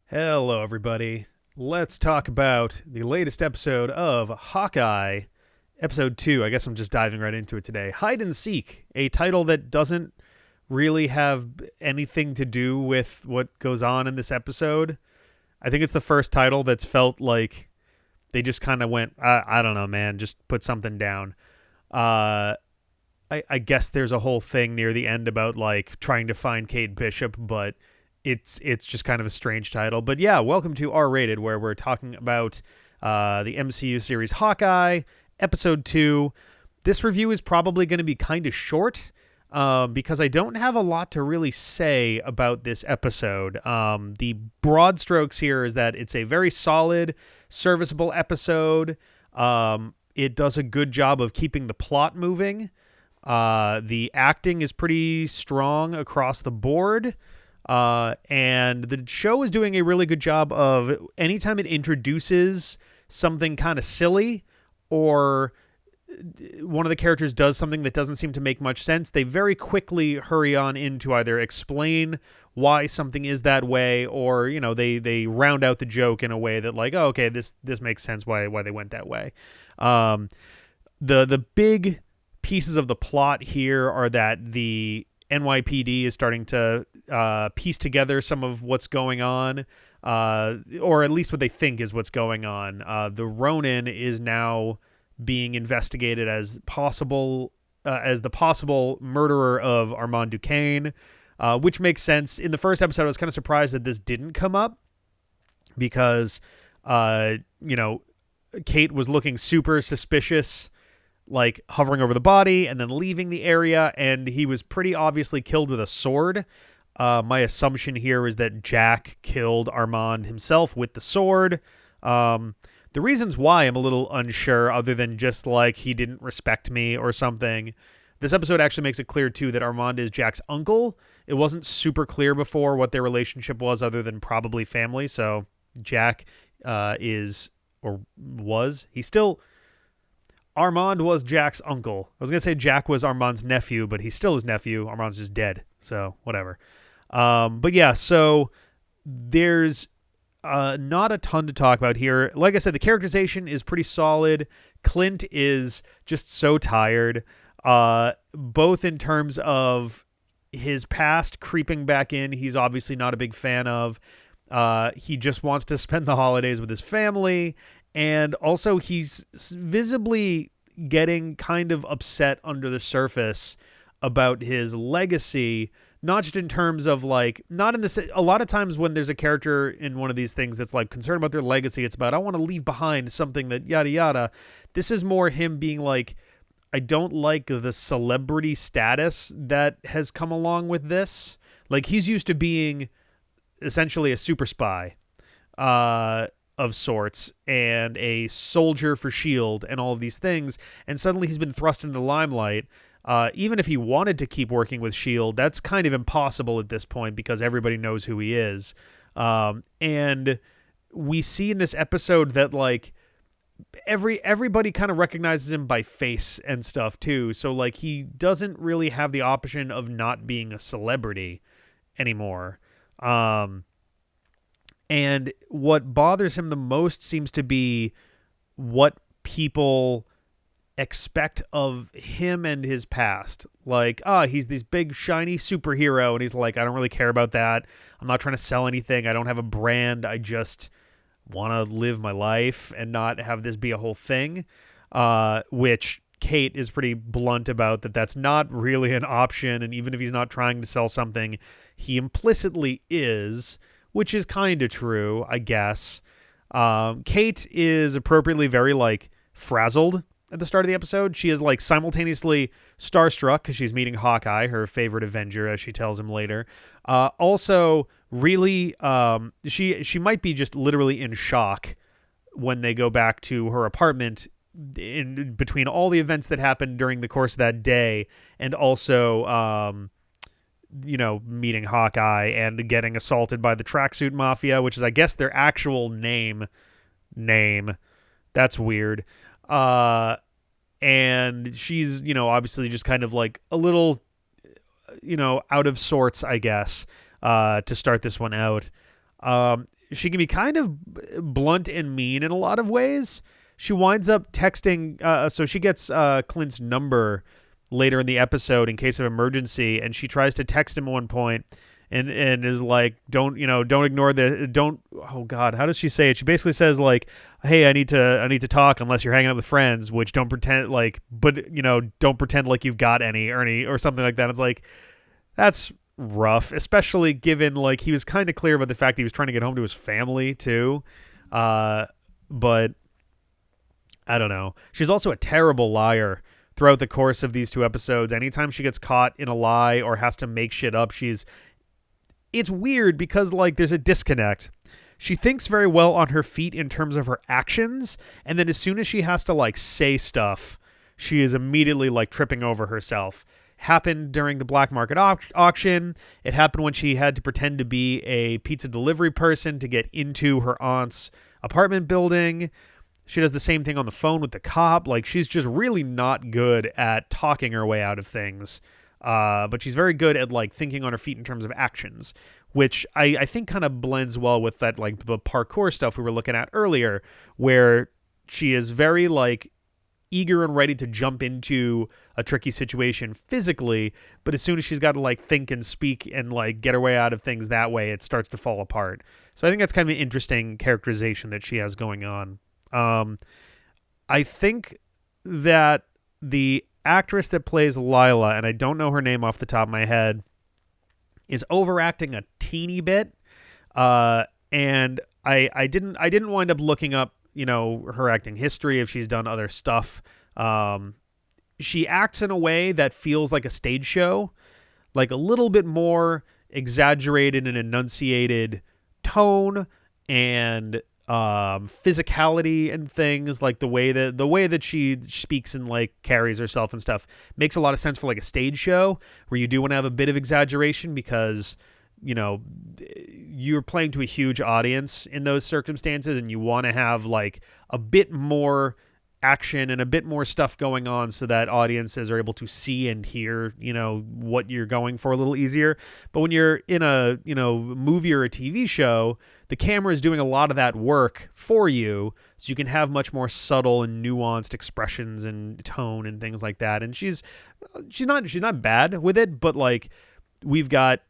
Hello, everybody. Let's talk about the latest episode of Hawkeye, episode 2. I guess I'm just diving right into it today. Hide and Seek, a title that doesn't really have anything to do with what goes on in this episode. I think it's the first title that's felt like they just kind of went, I don't know, man, just put something down. I guess there's a whole thing near the end about like trying to find Kate Bishop, but it's just kind of a strange title. But yeah, welcome to R Rated, where we're talking about the MCU series Hawkeye, episode 2. This review is probably going to be kind of short because I don't have a lot to really say about this episode. The broad strokes here is that it's a very solid, serviceable episode. It does a good job of keeping the plot moving. The acting is pretty strong across the board. And the show is doing a really good job of anytime it introduces something kind of silly or one of the characters does something that doesn't seem to make much sense, they very quickly hurry on in to either explain why something is that way, or, you know, they round out the joke in a way that like, oh, okay, this makes sense why they went that way. The big pieces of the plot here are that the NYPD is starting to piece together some of what's going on, or at least what they think is what's going on. The Ronin is now being investigated as the possible murderer of Armand Duquesne, which makes sense. In the first episode, I was kind of surprised that this didn't come up because, Kate was looking super suspicious, like hovering over the body and then leaving the area, and he was pretty obviously killed with a sword. My assumption here is that Jack killed Armand himself with the sword. The reasons why I'm a little unsure, other than just like he didn't respect me or something. This episode actually makes it clear too that Armand is Jack's uncle. It wasn't super clear before what their relationship was, other than probably family. So Jack is, or was, he's still... Armand was Jack's uncle. I was going to say Jack was Armand's nephew, but he's still his nephew. Armand's just dead, so whatever. But yeah, so there's not a ton to talk about here. Like I said, the characterization is pretty solid. Clint is just so tired, both in terms of his past creeping back in. He's obviously not a big fan of. He just wants to spend the holidays with his family. And also he's visibly getting kind of upset under the surface about his legacy, not just in terms of like, not in this, a lot of times when there's a character in one of these things that's like concerned about their legacy, it's about, I want to leave behind something that yada yada. This is more him being like, I don't like the celebrity status that has come along with this. Like, he's used to being essentially a super spy, of sorts, and a soldier for S.H.I.E.L.D. and all of these things, and suddenly he's been thrust into the limelight. Even if he wanted to keep working with S.H.I.E.L.D., that's kind of impossible at this point because everybody knows who he is. And we see in this episode that like everybody kind of recognizes him by face and stuff too, so like he doesn't really have the option of not being a celebrity anymore. And what bothers him the most seems to be what people expect of him and his past. Like, he's this big, shiny superhero, and he's like, I don't really care about that. I'm not trying to sell anything. I don't have a brand. I just want to live my life and not have this be a whole thing, which Kate is pretty blunt about, that's not really an option, and even if he's not trying to sell something, he implicitly is, which is kind of true, I guess. Kate is appropriately very, like, frazzled at the start of the episode. She is, like, simultaneously starstruck because she's meeting Hawkeye, her favorite Avenger, as she tells him later. Also, really, she might be just literally in shock when they go back to her apartment in between all the events that happened during the course of that day, and also... meeting Hawkeye and getting assaulted by the Tracksuit Mafia, which is, I guess, their actual name. That's weird. And she's, obviously just kind of like a little, out of sorts, I guess, to start this one out. she can be kind of blunt and mean in a lot of ways. She winds up texting, so she gets Clint's number later in the episode in case of emergency, and she tries to text him at one point and is like, don't ignore oh God, how does she say it? She basically says like, hey, I need to talk unless you're hanging out with friends, which don't pretend like, but don't pretend like you've got any or something like that. It's like, that's rough, especially given like he was kind of clear about the fact he was trying to get home to his family too. But I don't know. She's also a terrible liar throughout the course of these 2 episodes. Anytime she gets caught in a lie or has to make shit up, it's weird because like there's a disconnect. She thinks very well on her feet in terms of her actions, and then as soon as she has to like say stuff, she is immediately like tripping over herself. Happened during the black market auction. It happened when she had to pretend to be a pizza delivery person to get into her aunt's apartment building. She does the same thing on the phone with the cop. Like, she's just really not good at talking her way out of things. But she's very good at like thinking on her feet in terms of actions, which I think kind of blends well with that like the parkour stuff we were looking at earlier, where she is very like eager and ready to jump into a tricky situation physically, but as soon as she's got to like think and speak and like get her way out of things that way, it starts to fall apart. So I think that's kind of an interesting characterization that she has going on. I think that the actress that plays Lila, and I don't know her name off the top of my head, is overacting a teeny bit. And I didn't wind up looking up, her acting history, if she's done other stuff. She acts in a way that feels like a stage show, like a little bit more exaggerated and enunciated tone and physicality and things, like the way that she speaks and like carries herself and stuff makes a lot of sense for like a stage show where you do want to have a bit of exaggeration because you're playing to a huge audience in those circumstances and you want to have like a bit more action and a bit more stuff going on so that audiences are able to see and hear, what you're going for a little easier. But when you're in a, movie or a TV show, the camera is doing a lot of that work for you, so you can have much more subtle and nuanced expressions and tone and things like that. And she's not bad with it, but like we've got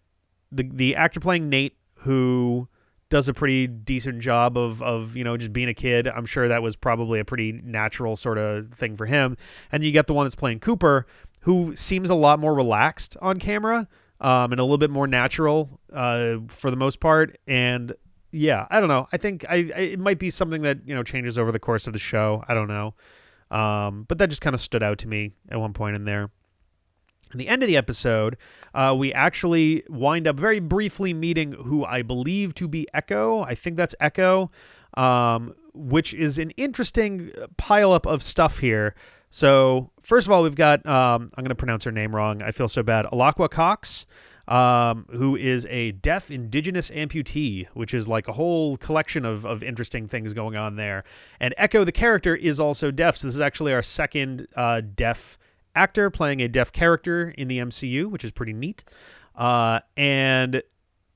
the actor playing Nate, who does a pretty decent job of just being a kid. I'm sure that was probably a pretty natural sort of thing for him. And you get the one that's playing Cooper, who seems a lot more relaxed on camera, and a little bit more natural for the most part. And yeah, I don't know. I think it might be something that changes over the course of the show. I don't know, but that just kind of stood out to me at one point in there. At the end of the episode, we actually wind up very briefly meeting who I believe to be Echo. I think that's Echo, which is an interesting pileup of stuff here. So first of all, we've got, I'm going to pronounce her name wrong. I feel so bad. Alaqua Cox, who is a deaf indigenous amputee, which is like a whole collection of interesting things going on there. And Echo, the character, is also deaf. So this is actually our second deaf actor playing a deaf character in the MCU, which is pretty neat. And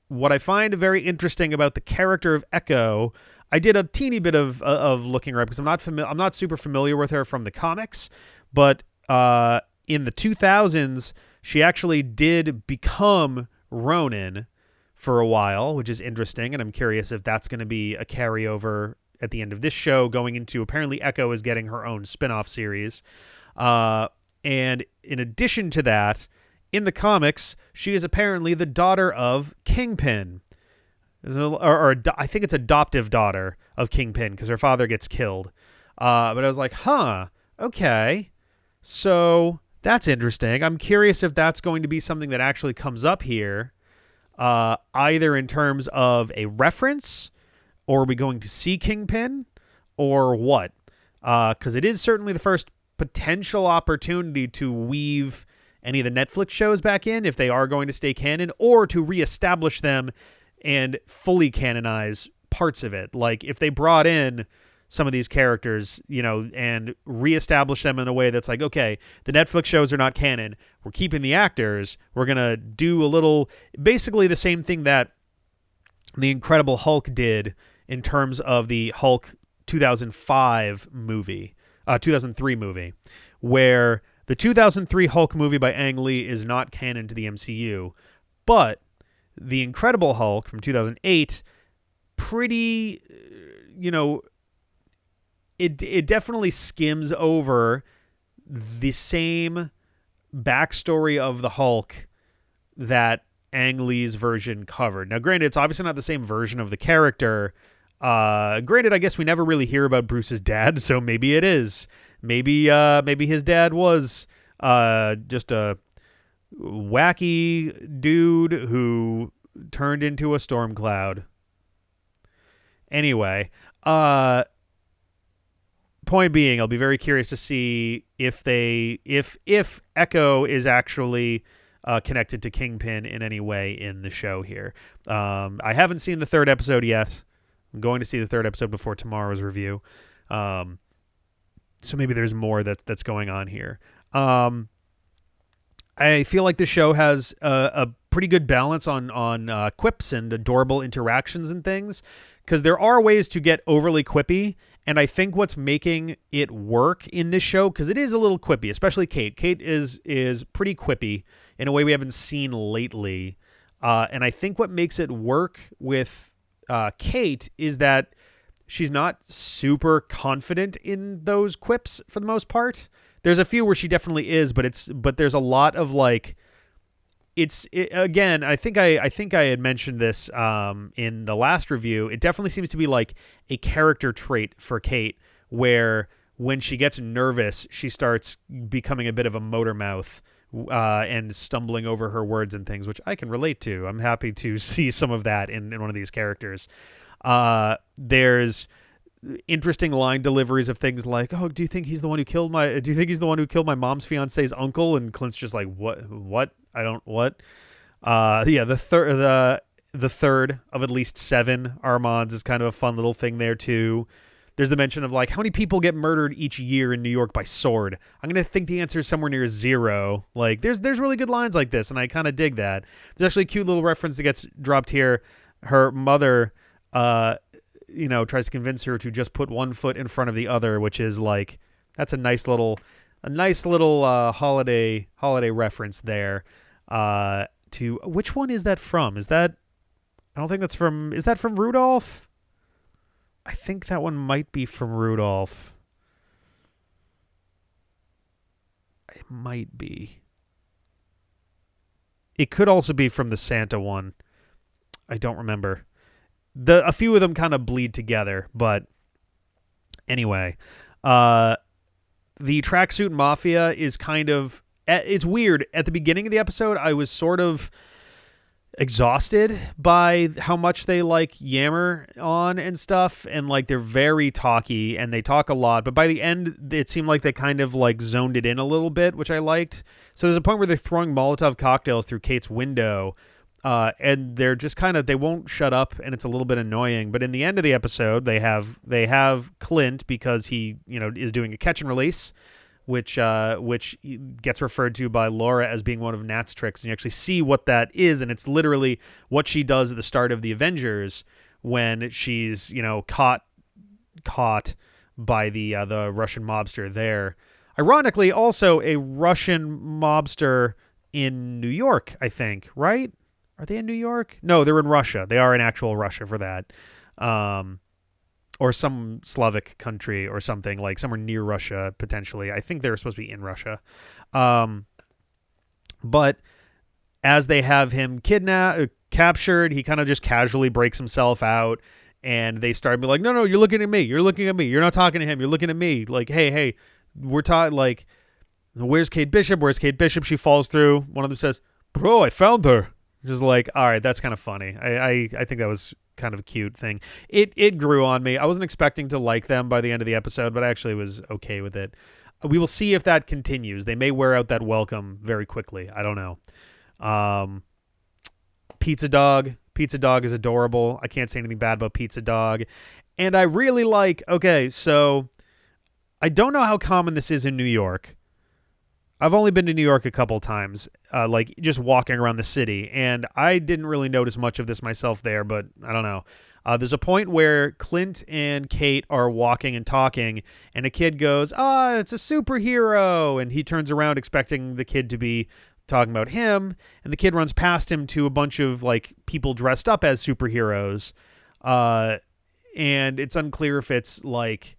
what I find very interesting about the character of Echo, I did a teeny bit of looking her up because I'm not super familiar with her from the comics, but in the 2000s she actually did become Ronin for a while, which is interesting, and I'm curious if that's going to be a carryover at the end of this show going into, apparently Echo is getting her own spin-off series. And in addition to that, in the comics, she is apparently the daughter of Kingpin. Or I think it's adoptive daughter of Kingpin because her father gets killed. But I was like, okay. So that's interesting. I'm curious if that's going to be something that actually comes up here, either in terms of a reference, or are we going to see Kingpin, or what? Because it is certainly the first potential opportunity to weave any of the Netflix shows back in if they are going to stay canon, or to reestablish them and fully canonize parts of it. Like if they brought in some of these characters, and reestablish them in a way that's like, okay, the Netflix shows are not canon. We're keeping the actors. We're going to do basically the same thing that the Incredible Hulk did in terms of the Hulk 2003 movie, where the 2003 Hulk movie by Ang Lee is not canon to the MCU, but the Incredible Hulk from 2008, pretty, it definitely skims over the same backstory of the Hulk that Ang Lee's version covered. Now, granted, it's obviously not the same version of the character. Granted, I guess we never really hear about Bruce's dad, so maybe it is. Maybe his dad was just a wacky dude who turned into a storm cloud. Anyway, point being, I'll be very curious to see if Echo is actually connected to Kingpin in any way in the show here. I haven't seen the third episode yet. I'm going to see the third episode before tomorrow's review. So maybe there's more that's going on here. I feel like the show has a pretty good balance on quips and adorable interactions and things, because there are ways to get overly quippy, and I think what's making it work in this show, because it is a little quippy, especially Kate. Kate is pretty quippy in a way we haven't seen lately, and I think what makes it work with Kate is that she's not super confident in those quips for the most part. There's a few where she definitely is, but there's a lot of like, again, I think I had mentioned this in the last review. It definitely seems to be like a character trait for Kate, where when she gets nervous, she starts becoming a bit of a motor mouth and stumbling over her words and things, which I can relate to. I'm happy to see some of that in one of these characters. There's interesting line deliveries of things like, "Oh, do you think he's the one who killed my mom's fiance's uncle?" And Clint's just like, "What? I don't what?" Yeah, the third of at least 7 Armands is kind of a fun little thing there too. There's the mention of like, how many people get murdered each year in New York by sword? I'm gonna think the answer is somewhere near 0. Like, there's really good lines like this, and I kind of dig that. There's actually a cute little reference that gets dropped here. Her mother, tries to convince her to just put one foot in front of the other, which is like, that's a nice little holiday reference there. To which one is that from? Is that from Rudolph? I think that one might be from Rudolph. It might be. It could also be from the Santa one. I don't remember. A few of them kind of bleed together, but anyway, the tracksuit mafia is kind of, it's weird. At the beginning of the episode, I was sort of exhausted by how much they like yammer on and stuff, and like they're very talky and they talk a lot, but by the end it seemed like they kind of like zoned it in a little bit, which I liked. So there's a point where they're throwing Molotov cocktails through Kate's window, and they're just kind of, they won't shut up, and it's a little bit annoying. But in the end of the episode, they have Clint, because he is doing a catch and release, which gets referred to by Laura as being one of Nat's tricks, and you actually see what that is, and it's literally what she does at the start of the Avengers when she's caught by the Russian mobster there. Ironically, also a Russian mobster in New York, I think, right? Are they in New York? No, they're in Russia. They are in actual Russia for that. Or some Slavic country or something, like somewhere near Russia, potentially. I think they're supposed to be in Russia. But as they have him captured, he kind of just casually breaks himself out, and they start being like, no, you're looking at me. You're looking at me. You're not talking to him. You're looking at me. Like, hey, we're talking, like, where's Kate Bishop? Where's Kate Bishop? She falls through. One of them says, "Bro, I found her." Just like, all right, that's kind of funny. I think that was kind of a cute thing. It grew on me. I wasn't expecting to like them by the end of the episode, but I actually was okay with it. We will see if that continues. They may wear out that welcome very quickly. I don't know. Pizza Dog is adorable. I can't say anything bad about Pizza Dog. And I really like, okay, so I don't know how common this is in New York. I've only been to New York a couple times, like just walking around the city, and I didn't really notice much of this myself there, but I don't know. There's a point where Clint and Kate are walking and talking, and a kid goes, it's a superhero, and he turns around expecting the kid to be talking about him, and the kid runs past him to a bunch of like people dressed up as superheroes, and it's unclear if it's like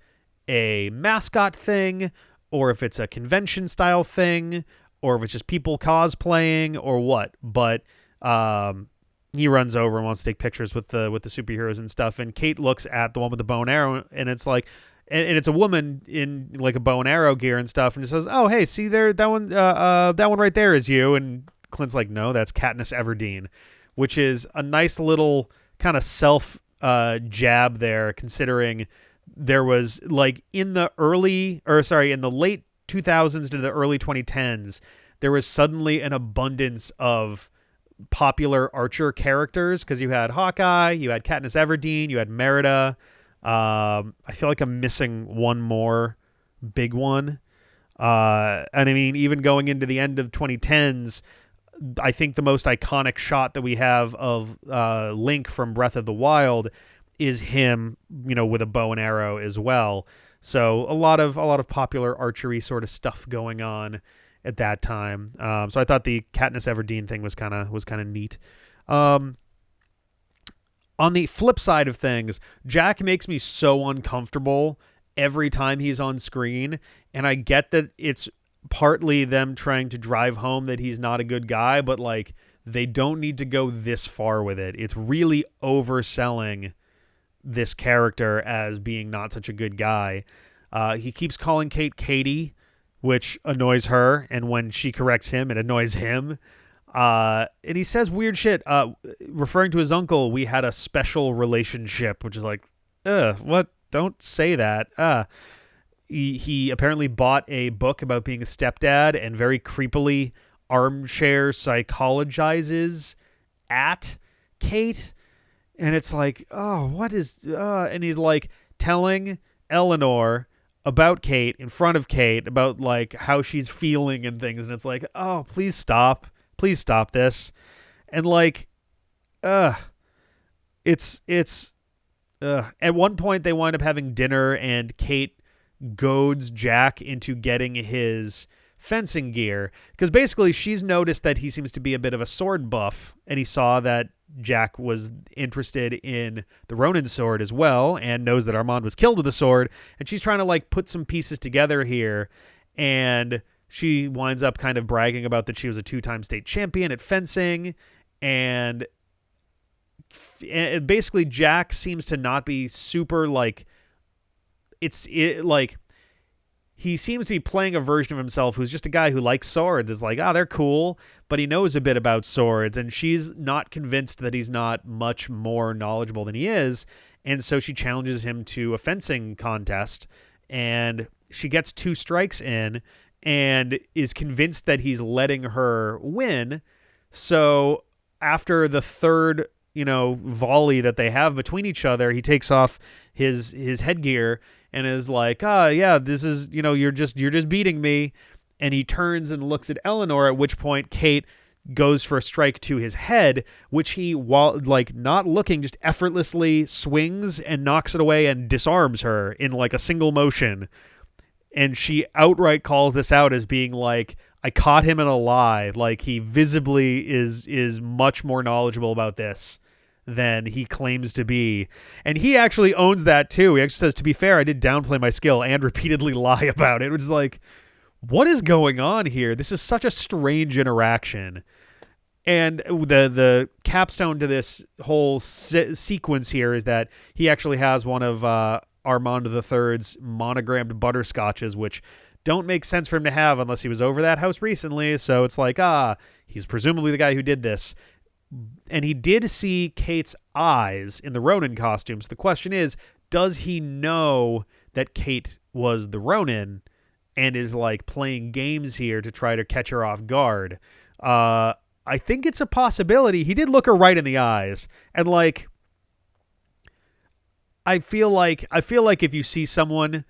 a mascot thing, or if it's a convention style thing, or if it's just people cosplaying or what. But he runs over and wants to take pictures with the superheroes and stuff. And Kate looks at the one with the bow and arrow, and it's like, and it's a woman in like a bow and arrow gear and stuff, and it says, "Oh, hey, see there, that one right there is you." And Clint's like, "No, that's Katniss Everdeen," which is a nice little kind of self jab there, considering there was like in the late 2000s to the early 2010s, there was suddenly an abundance of popular Archer characters, because you had Hawkeye, you had Katniss Everdeen, you had Merida. I feel like I'm missing one more big one. And I mean, even going into the end of 2010s, I think the most iconic shot that we have of Link from Breath of the Wild is him, with a bow and arrow as well. So a lot of popular archery sort of stuff going on at that time. So I thought the Katniss Everdeen thing was kind of neat. On the flip side of things, Jack makes me so uncomfortable every time he's on screen, and I get that it's partly them trying to drive home that he's not a good guy, but like they don't need to go this far with it. It's really overselling this character as being not such a good guy. He keeps calling Kate Katie, which annoys her, and when she corrects him, it annoys him. And he says weird shit, referring to his uncle. "We had a special relationship," which is like, what? Don't say that. He apparently bought a book about being a stepdad and very creepily armchair psychologizes at Kate. And it's like, what is... and he's like telling Eleanor about Kate in front of Kate about like how she's feeling and things. And it's like, please stop. Please stop this. And like, it's at one point they wind up having dinner, and Kate goads Jack into getting his fencing gear, because basically she's noticed that he seems to be a bit of a sword buff, and he saw that Jack was interested in the Ronin sword as well, and knows that Armand was killed with a sword, and she's trying to like put some pieces together here, and she winds up kind of bragging about that she was a 2-time state champion at fencing, and basically Jack seems to not be super like, he seems to be playing a version of himself who's just a guy who likes swords. It's like, they're cool, but he knows a bit about swords, and she's not convinced that he's not much more knowledgeable than he is, and so she challenges him to a fencing contest, and she gets 2 strikes in and is convinced that he's letting her win. So after the third, volley that they have between each other, he takes off his headgear and is like, yeah, this is, you're just beating me. And he turns and looks at Eleanor, at which point Kate goes for a strike to his head, which he, while like not looking, just effortlessly swings and knocks it away and disarms her in like a single motion. And she outright calls this out as being like, I caught him in a lie. Like, he visibly is much more knowledgeable about this than he claims to be. And he actually owns that too. He actually says, to be fair, I did downplay my skill and repeatedly lie about it, which is like, what is going on here? This is such a strange interaction. And the capstone to this whole sequence here is that he actually has one of Armand III's monogrammed butterscotches, which don't make sense for him to have unless he was over that house recently. So it's like, he's presumably the guy who did this. And he did see Kate's eyes in the Ronin costumes. The question is, does he know that Kate was the Ronin and is like playing games here to try to catch her off guard? I think it's a possibility. He did look her right in the eyes, and like, I feel like if you see someone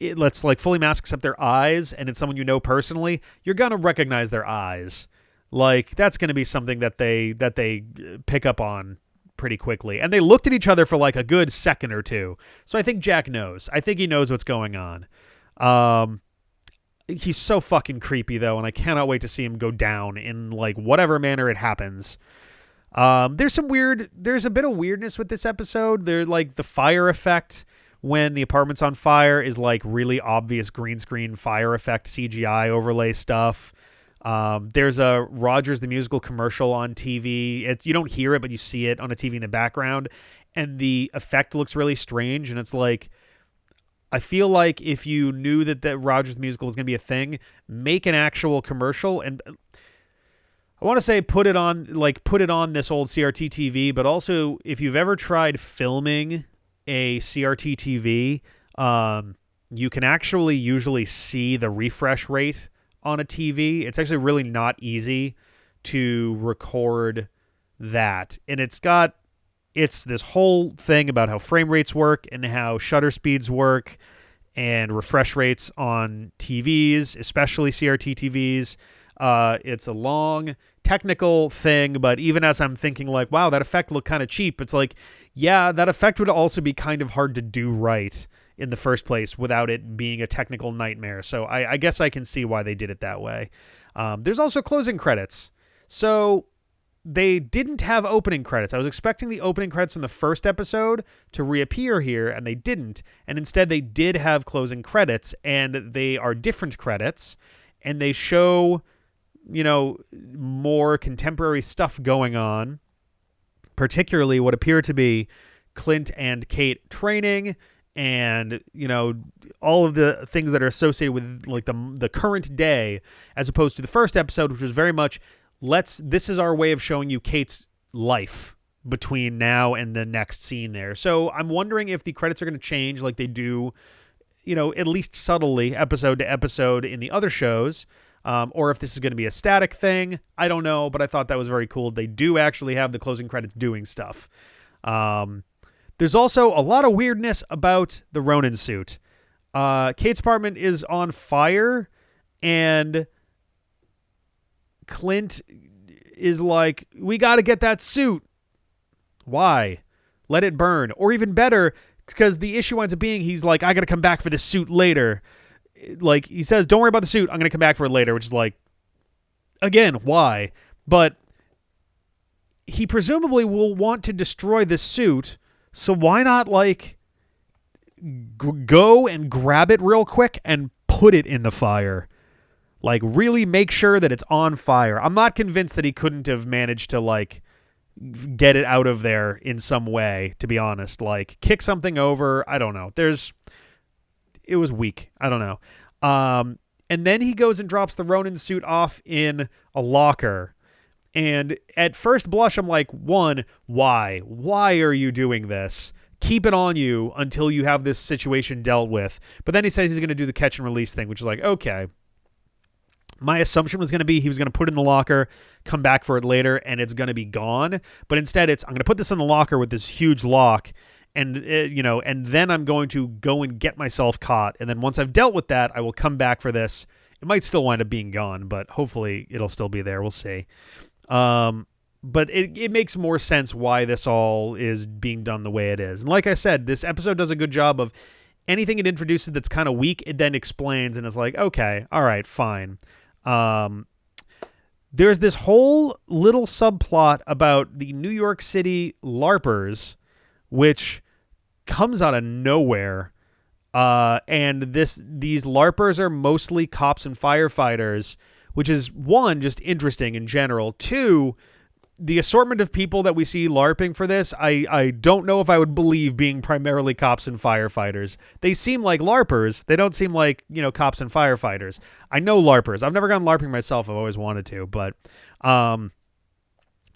let's like fully mask except their eyes, and it's someone you know personally, you're gonna recognize their eyes. Like that's gonna be something that they pick up on pretty quickly. And they looked at each other for like a good second or two. So I think Jack knows. I think he knows what's going on. He's so fucking creepy though, and I cannot wait to see him go down in like whatever manner it happens. There's a bit of weirdness with this episode. There's like the fire effect when the apartment's on fire is like really obvious green screen fire effect CGI overlay stuff. There's a Rogers the Musical commercial on TV. You don't hear it, but you see it on a TV in the background, and the effect looks really strange. And it's like, I feel like if you knew that Rogers the Musical was going to be a thing, make an actual commercial. And I want to say put it on this old CRT TV, but also if you've ever tried filming a CRT TV, you can actually usually see the refresh rate on a TV. It's actually really not easy to record that. And it's this whole thing about how frame rates work and how shutter speeds work and refresh rates on TVs, especially CRT TVs. It's a long technical thing, but even as I'm thinking like, wow, that effect looked kind of cheap, it's like, yeah, that effect would also be kind of hard to do right in the first place without it being a technical nightmare. So I guess I can see why they did it that way. There's also closing credits. So they didn't have opening credits. I was expecting the opening credits from the first episode to reappear here, and they didn't. And instead they did have closing credits, and they are different credits, and they show, more contemporary stuff going on, particularly what appear to be Clint and Kate training, and all of the things that are associated with like the current day, as opposed to the first episode, which was very much this is our way of showing you Kate's life between now and the next scene there. So I'm wondering if the credits are going to change like they do, at least subtly episode to episode in the other shows. Or if this is going to be a static thing. I don't know, but I thought that was very cool. They do actually have the closing credits doing stuff. There's also a lot of weirdness about the Ronin suit. Kate's apartment is on fire, and Clint is like, we got to get that suit. Why? Let it burn. Or even better, because the issue winds up being, he's like, I got to come back for this suit later. Like, he says, don't worry about the suit, I'm going to come back for it later, which is like, again, why? But he presumably will want to destroy this suit, so why not, like, go and grab it real quick and put it in the fire? Like, really make sure that it's on fire. I'm not convinced that he couldn't have managed to, like, get it out of there in some way, to be honest. Like, kick something over, I don't know. It was weak. I don't know. And then he goes and drops the Ronin suit off in a locker. And at first blush, I'm like, one, why? Why are you doing this? Keep it on you until you have this situation dealt with. But then he says he's going to do the catch and release thing, which is like, okay. My assumption was going to be he was going to put it in the locker, come back for it later, and it's going to be gone. But instead, I'm going to put this in the locker with this huge lock. And, and then I'm going to go and get myself caught. And then once I've dealt with that, I will come back for this. It might still wind up being gone, but hopefully it'll still be there. We'll see. But it makes more sense why this all is being done the way it is. And like I said, this episode does a good job of anything it introduces that's kind of weak, it then explains and it's like, okay, all right, fine. There's this whole little subplot about the New York City LARPers, which comes out of nowhere. And these LARPers are mostly cops and firefighters, which is, one, just interesting in general. Two, the assortment of people that we see LARPing for this, I don't know if I would believe being primarily cops and firefighters. They seem like LARPers. They don't seem like, cops and firefighters. I know LARPers. I've never gone LARPing myself. I've always wanted to. But the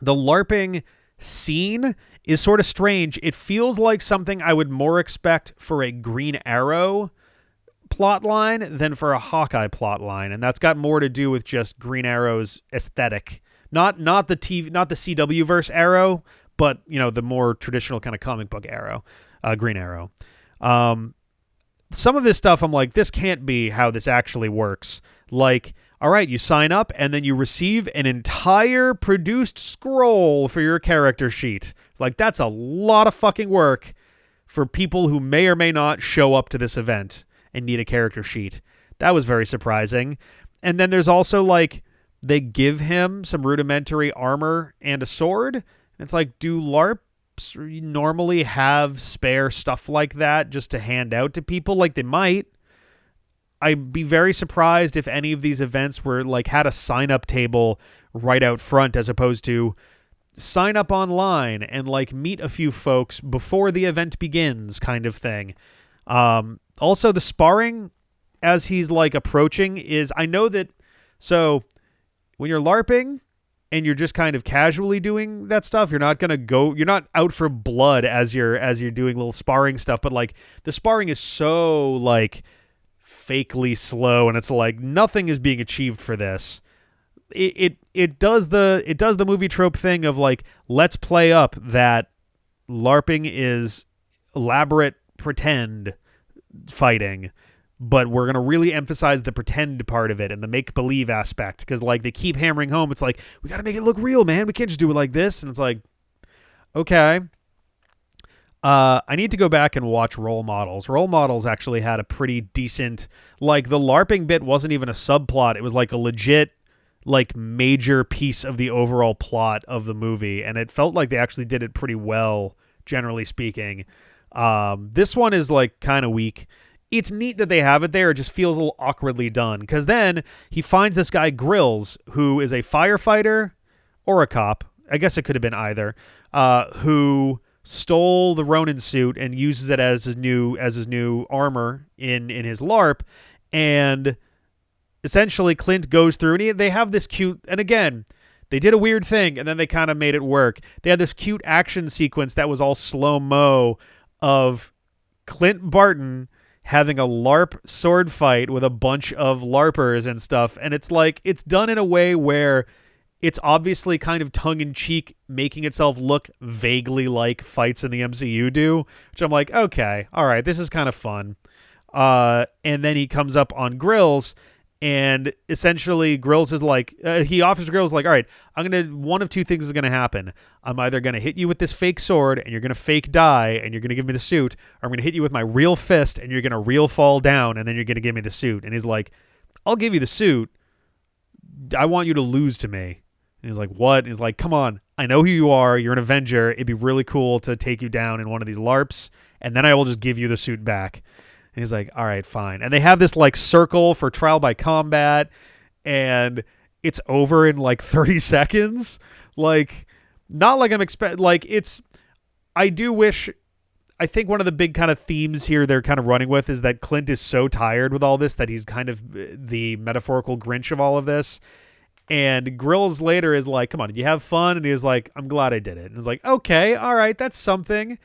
LARPing scene is sort of strange. It feels like something I would more expect for a Green Arrow plotline than for a Hawkeye plotline, and that's got more to do with just Green Arrow's aesthetic. Not the CW verse Arrow, but the more traditional kind of comic book Arrow, Green Arrow. some of this stuff, I'm like, this can't be how this actually works. Like, all right, you sign up and then you receive an entire produced scroll for your character sheet. Like, that's a lot of fucking work for people who may or may not show up to this event and need a character sheet. That was very surprising. And then there's also, like, they give him some rudimentary armor and a sword. It's like, do LARPs normally have spare stuff like that just to hand out to people? Like, they might. I'd be very surprised if any of these events were like had a sign-up table right out front, as opposed to sign up online and like meet a few folks before the event begins kind of thing. Also, the sparring as he's like approaching is, I know that, so when you're LARPing and you're just kind of casually doing that stuff, you're not out for blood as you're doing little sparring stuff, but like the sparring is so like fakely slow, and it's like nothing is being achieved for this. It does the movie trope thing of like, let's play up that LARPing is elaborate pretend fighting, but we're going to really emphasize the pretend part of it and the make-believe aspect, because like they keep hammering home, it's like, we got to make it look real, man. We can't just do it like this. And it's like, okay. I need to go back and watch Role Models. Role Models actually had a pretty decent, like the LARPing bit wasn't even a subplot. It was like a legit, like major piece of the overall plot of the movie. And it felt like they actually did it pretty well, generally speaking. This one is like kind of weak. It's neat that they have it there. It just feels a little awkwardly done. Because then he finds this guy Grills, who is a firefighter or a cop. I guess it could have been either. Who stole the Ronin suit and uses it as his new armor in his LARP. And essentially Clint goes through, and they have this cute, and again, they did a weird thing and then they kind of made it work. They had this cute action sequence that was all slow-mo of Clint Barton having a LARP sword fight with a bunch of LARPers and stuff. And it's like, it's done in a way where it's obviously kind of tongue-in-cheek, making itself look vaguely like fights in the MCU do, which I'm like, okay, all right, this is kind of fun. And then he comes up on Grills, and essentially Grills is like, he offers Grills like, all right, one of two things is going to happen. I'm either going to hit you with this fake sword and you're going to fake die and you're going to give me the suit, or I'm going to hit you with my real fist and you're going to real fall down and then you're going to give me the suit. And he's like, I'll give you the suit. I want you to lose to me. And he's like, what? And he's like, come on, I know who you are. You're an Avenger. It'd be really cool to take you down in one of these LARPs, and then I will just give you the suit back. And he's like, all right, fine. And they have this like circle for trial by combat, and it's over in like 30 seconds. Like, not like I'm expecting, like it's, I think one of the big kind of themes here they're kind of running with is that Clint is so tired with all this that he's kind of the metaphorical Grinch of all of this. And Grills later is like, come on, did you have fun? And he was like, I'm glad I did it. And it's like, okay, all right, that's something.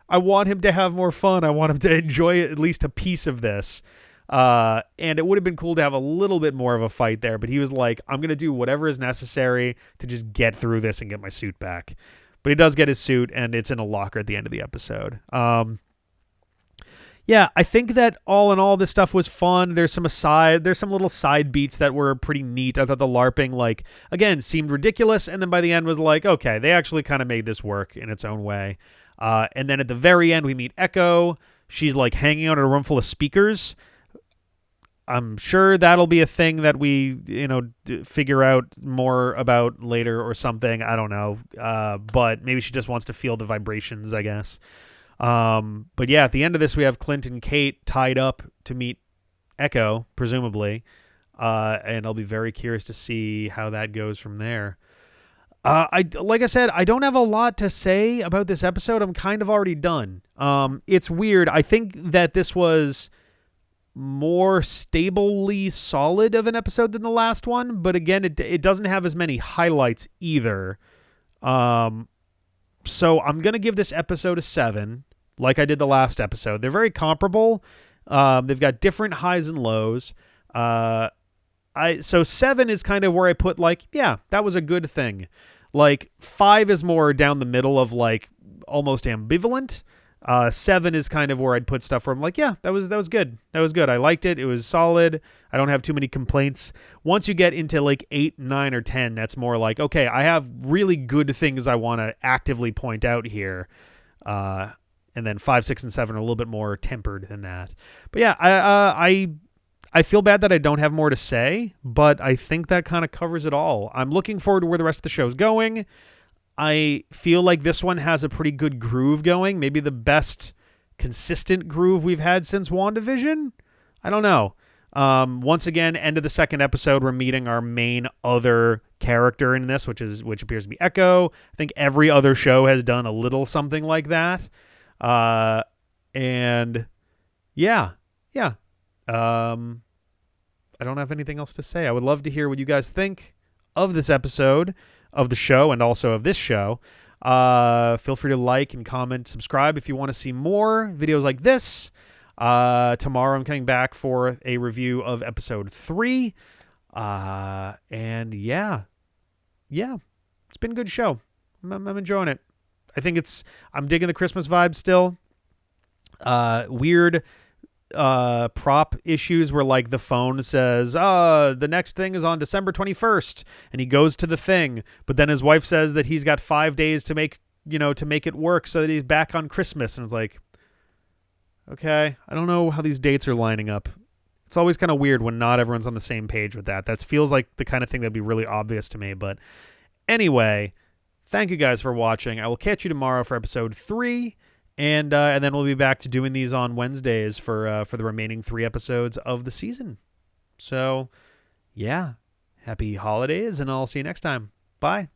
I want him to have more fun. I want him to enjoy at least a piece of this. And it would have been cool to have a little bit more of a fight there. But he was like, I'm going to do whatever is necessary to just get through this and get my suit back. But he does get his suit, and it's in a locker at the end of the episode. Yeah, I think that all in all, this stuff was fun. There's some little side beats that were pretty neat. I thought the LARPing, like, again, seemed ridiculous, and then by the end was like, okay, they actually kind of made this work in its own way. And then at the very end, we meet Echo. She's like hanging out in a room full of speakers. I'm sure that'll be a thing that we, figure out more about later or something. I don't know. But maybe she just wants to feel the vibrations, I guess. But yeah, at the end of this, we have Clint and Kate tied up to meet Echo, presumably. And I'll be very curious to see how that goes from there. Like I said, I don't have a lot to say about this episode. I'm kind of already done. It's weird. I think that this was more stably solid of an episode than the last one, but again, it doesn't have as many highlights either. So I'm going to give this episode a 7, like I did the last episode. They're very comparable. They've got different highs and lows. So 7 is kind of where I put like, yeah, that was a good thing. Like 5 is more down the middle of like almost ambivalent. 7 is kind of where I'd put stuff where I'm like, yeah, that was good. That was good. I liked it. It was solid. I don't have too many complaints. Once you get into like 8, 9, or 10, that's more like, okay, I have really good things I want to actively point out here. And then 5, 6, and 7 are a little bit more tempered than that. But yeah, I feel bad that I don't have more to say, but I think that kind of covers it all. I'm looking forward to where the rest of the show's going. I feel like this one has a pretty good groove going. Maybe the best consistent groove we've had since WandaVision. I don't know. Once again, end of the second episode, we're meeting our main other character in this, which appears to be Echo. I think every other show has done a little something like that. And yeah. I don't have anything else to say. I would love to hear what you guys think of this episode of the show and also of this show. Feel free to like and comment, subscribe if you want to see more videos like this. Tomorrow I'm coming back for a review of episode 3. And yeah, it's been a good show. I'm enjoying it. I'm digging the Christmas vibe still. Weird prop issues where like the phone says, the next thing is on December 21st, and he goes to the thing, but then his wife says that he's got 5 days to make it work so that he's back on Christmas. And it's like, okay, I don't know how these dates are lining up. It's always kind of weird when not everyone's on the same page with that. That feels like the kind of thing that'd be really obvious to me. But anyway, thank you guys for watching. I will catch you tomorrow for episode 3. And then we'll be back to doing these on Wednesdays for the remaining 3 episodes of the season. So, yeah, happy holidays, and I'll see you next time. Bye.